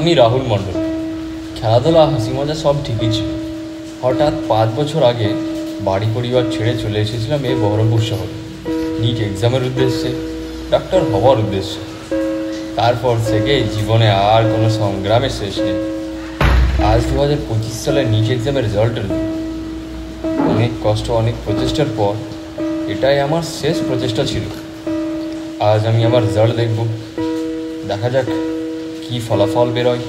আমি রাহুল মণ্ডল। খেলাধুলা হাসি মজা সব ঠিকই ছিল। হঠাৎ 5 বছর আগে বাড়ি পরিবার ছেড়ে চলে এসেছিলাম এই বহরমপুর শহরে, নিট এক্সামের উদ্দেশ্যে, ডাক্তার হওয়ার উদ্দেশ্যে। তারপর থেকে জীবনে আর কোনো সংগ্রামের শেষ নেই। আজ 2025 সালের নিট এক্সামের রেজাল্ট এলো। অনেক কষ্ট, অনেক প্রচেষ্টার পর এটাই আমার শেষ প্রচেষ্টা ছিল। আজ আমি আমার রেজাল্ট দেখব, দেখা যাক কী ফলাফল বেরোয়।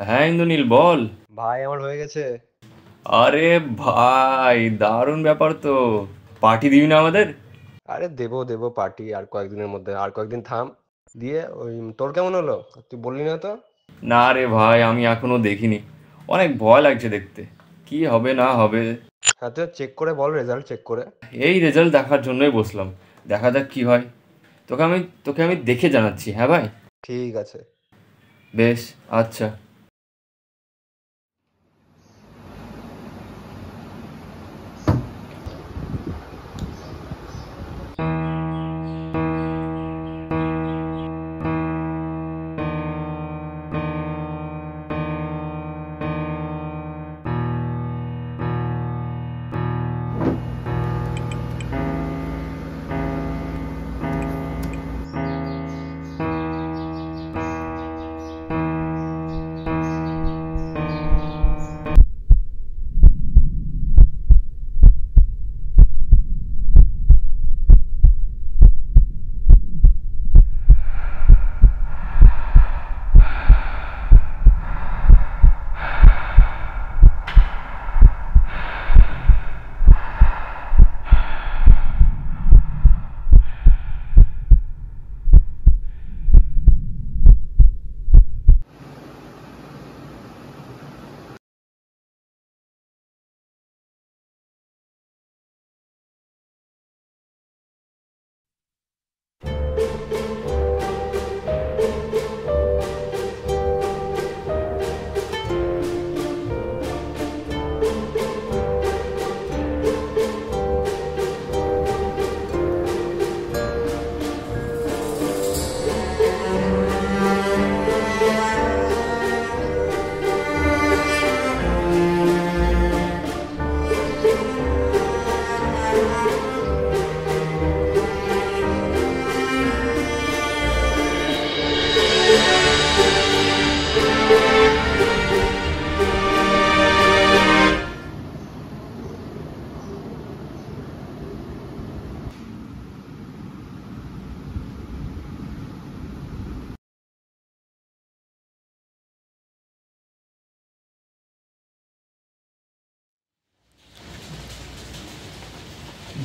হ্যাঁ ইন্দ্রনীল, বল। ভাই আমার হয়ে গেছে। আরে ভাই, দারুণ ব্যাপার তো। পার্টি দিবি না আমাদের? আরে দেবো দেবো পার্টি আর কয়েকদিনের মধ্যে, আর কয়েকদিন থাম। দিয়ে ওই তোর কেমন হলো, তুই বললি না তো? না রে ভাই, আমি এখনো দেখিনি। অনেক ভয় লাগছে দেখতে, কি হবে না হবে। হ্যাঁ তুই চেক করে বল, রেজাল্ট চেক করে। এই রেজাল্ট দেখার জন্যই বসলাম, দেখা যাক কি হয়। তোকে আমি দেখে জানাচ্ছি, হ্যাঁ ভাই। ঠিক আছে। বেশ, আচ্ছা।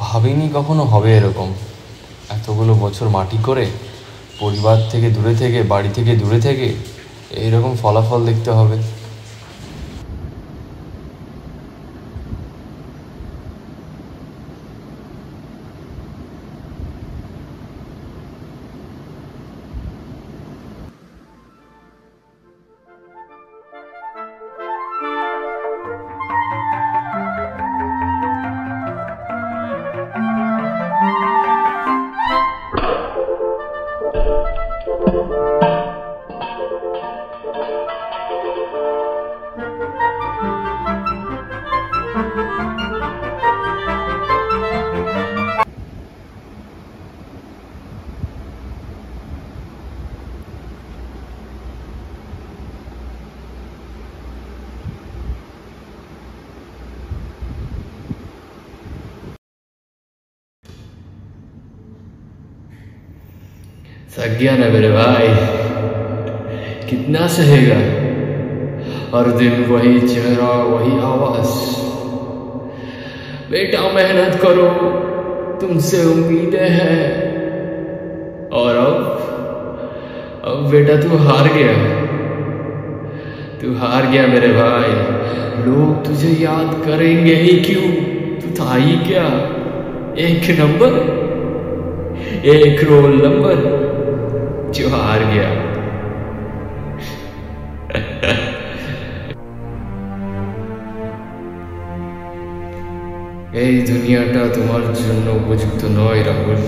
ভাবিনি কখনো হবে এরকম। এতগুলো বছর মাটি করে, পরিবার থেকে দূরে থেকে, বাড়ি থেকে দূরে থেকে এইরকম ফলাফল দেখতে হবে। थक गया ना मेरे भाई। कितना सहेगा? हर दिन वही चेहरा, वही आवाज। बेटा मेहनत करो, तुमसे उम्मीदें हैं। और अब बेटा तू हार गया। तू हार गया मेरे भाई। लोग तुझे याद करेंगे ही क्यों? तू था ही क्या? एक नंबर, एक रोल नंबर जो हार गया। এই দুনিয়াটা তোমার জন্য উপযুক্ত নয় রাহুল।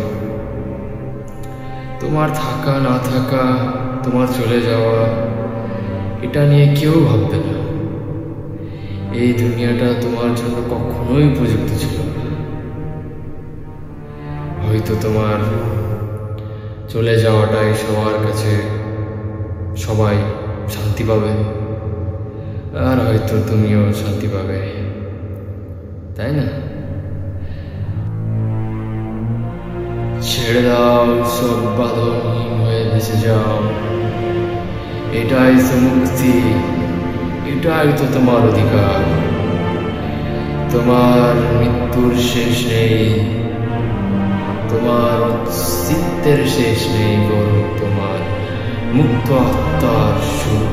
তোমার থাকা না থাকা, তোমার চলে যাওয়া, এটা নিয়ে কেউ ভাববে না। এই দুনিয়াটা তোমার জন্য কখনোই উপযুক্ত ছিল না। হয়তো তোমার চলে যাওয়াটাই সবার কাছে সবাই শান্তি পাবে, আর হয়তো তুমিও শান্তি পাবে, তাই না? ছেড়ে দাও সব বাঁধনহীন হয়ে ভেসে যাও। এটাই তো মুক্তি, এটাই তো তোমার অধিকার। তোমার মৃত্যুর শেষ নেই, তোমার অস্তিত্বের শেষ নেই, বরং তোমার মুক্ত আত্মার সুখ।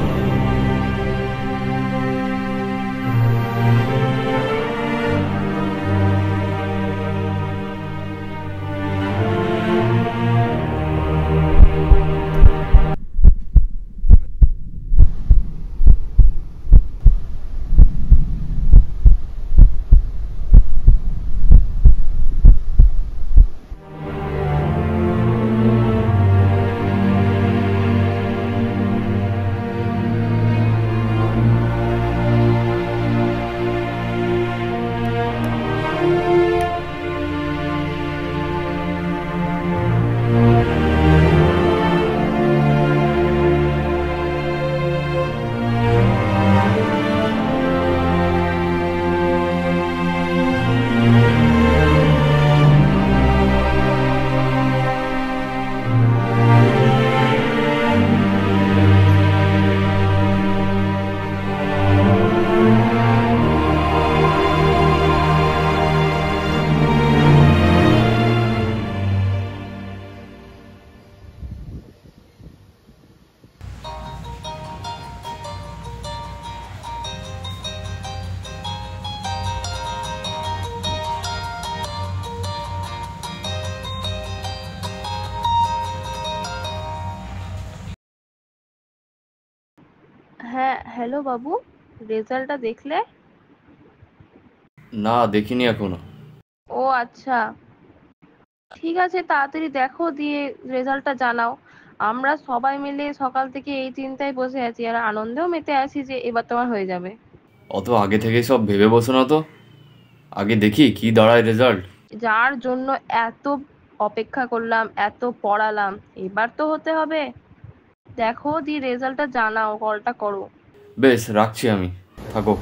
হ্যাঁ, হ্যালো বাবু, রেজাল্টটা দেখলে? না, দেখিনি এখনো। ও আচ্ছা, ঠিক আছে, তাড়াতাড়ি দেখো, দিয়ে রেজাল্টটা জানাও। আমরা সবাই মিলে সকাল থেকে এই চিন্তায় বসে আছি, আর আনন্দেও মেতে আছি যে এবার তোমার হয়ে যাবে। অত আগে থেকে সব ভেবে বসো না তো, আগে দেখি কি দাঁড়ায় রেজাল্ট। যার জন্য এত অপেক্ষা করলাম, এত পড়ালাম, এবার তো হতে হবে। দেখো, দিয়ে রেজাল্টটা জানাও, কলটা করো। বেশ, রাখছি আমি, থাকো।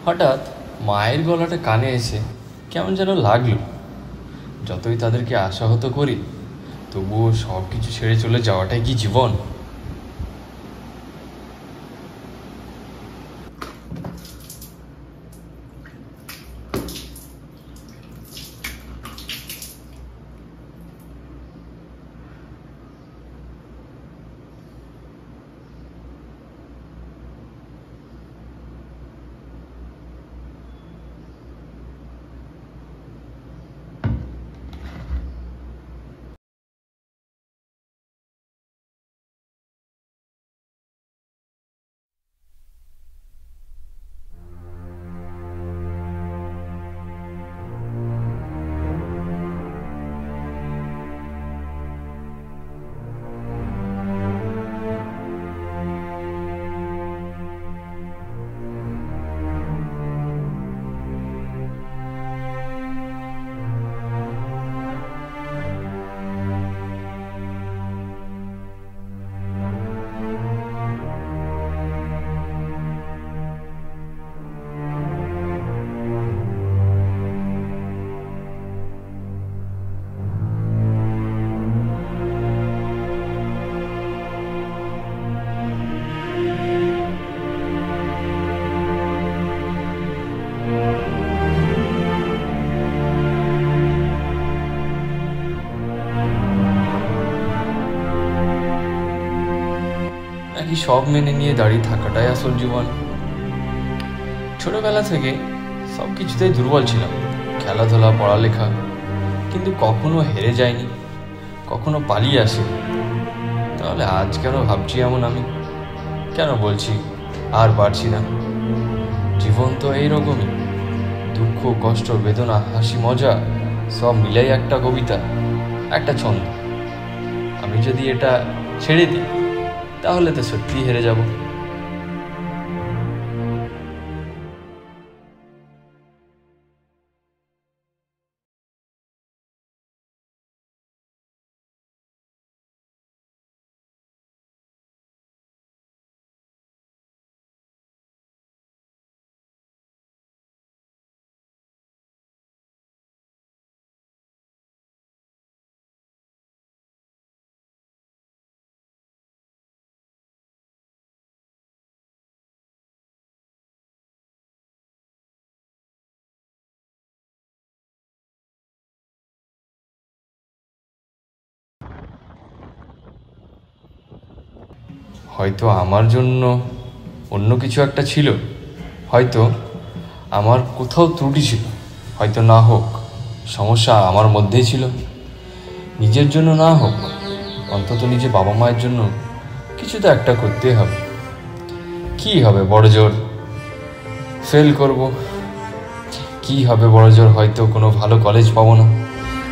হঠাৎ মায়ের গলাটা কানে এসে কেমন যেন লাগলো। যতই তাদেরকে আশাহত করি, তবুও সব কিছু ছেড়ে চলে যাওয়াটাই কি জীবন? নাকি সব মেনে নিয়ে দাঁড়িয়ে থাকাটাই আসল জীবন? ছোটবেলা থেকে সব কিছুতেই দুর্বল ছিলাম, খেলাধুলা, পড়ালেখা, কিন্তু কখনো হেরে যায়নি, কখনো পালিয়ে আসি। তাহলে আজ কেন ভাবছি এমন আমি? কেন বলছি আর পারছি না? জীবন তো এইরকমই, দুঃখ, কষ্ট, বেদনা, হাসি, মজা সব মিলাই একটা কবিতা, একটা ছন্দ। আমি যদি এটা ছেড়ে দিই তাহলে তো সত্যিই হেরে যাব। হয়তো আমার জন্য অন্য কিছু একটা ছিল, হয়তো আমার কোথাও ত্রুটি ছিল, হয়তো না হোক সমস্যা আমার মধ্যেই ছিল। নিজের জন্য না হোক, অন্তত নিজের বাবা মায়ের জন্য কিছু তো একটা করতেই হবে। কি হবে বড় জোর ফেল করব, কি হবে বড় জোর হয়তো কোনো ভালো কলেজ পাবো না,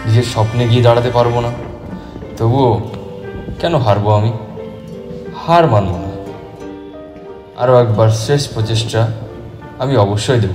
নিজের স্বপ্নে গিয়ে দাঁড়াতে পারবো না। তবুও কেন হারবো আমি? হার মানব না। আরও একবার শেষ প্রচেষ্টা আমি অবশ্যই দেব।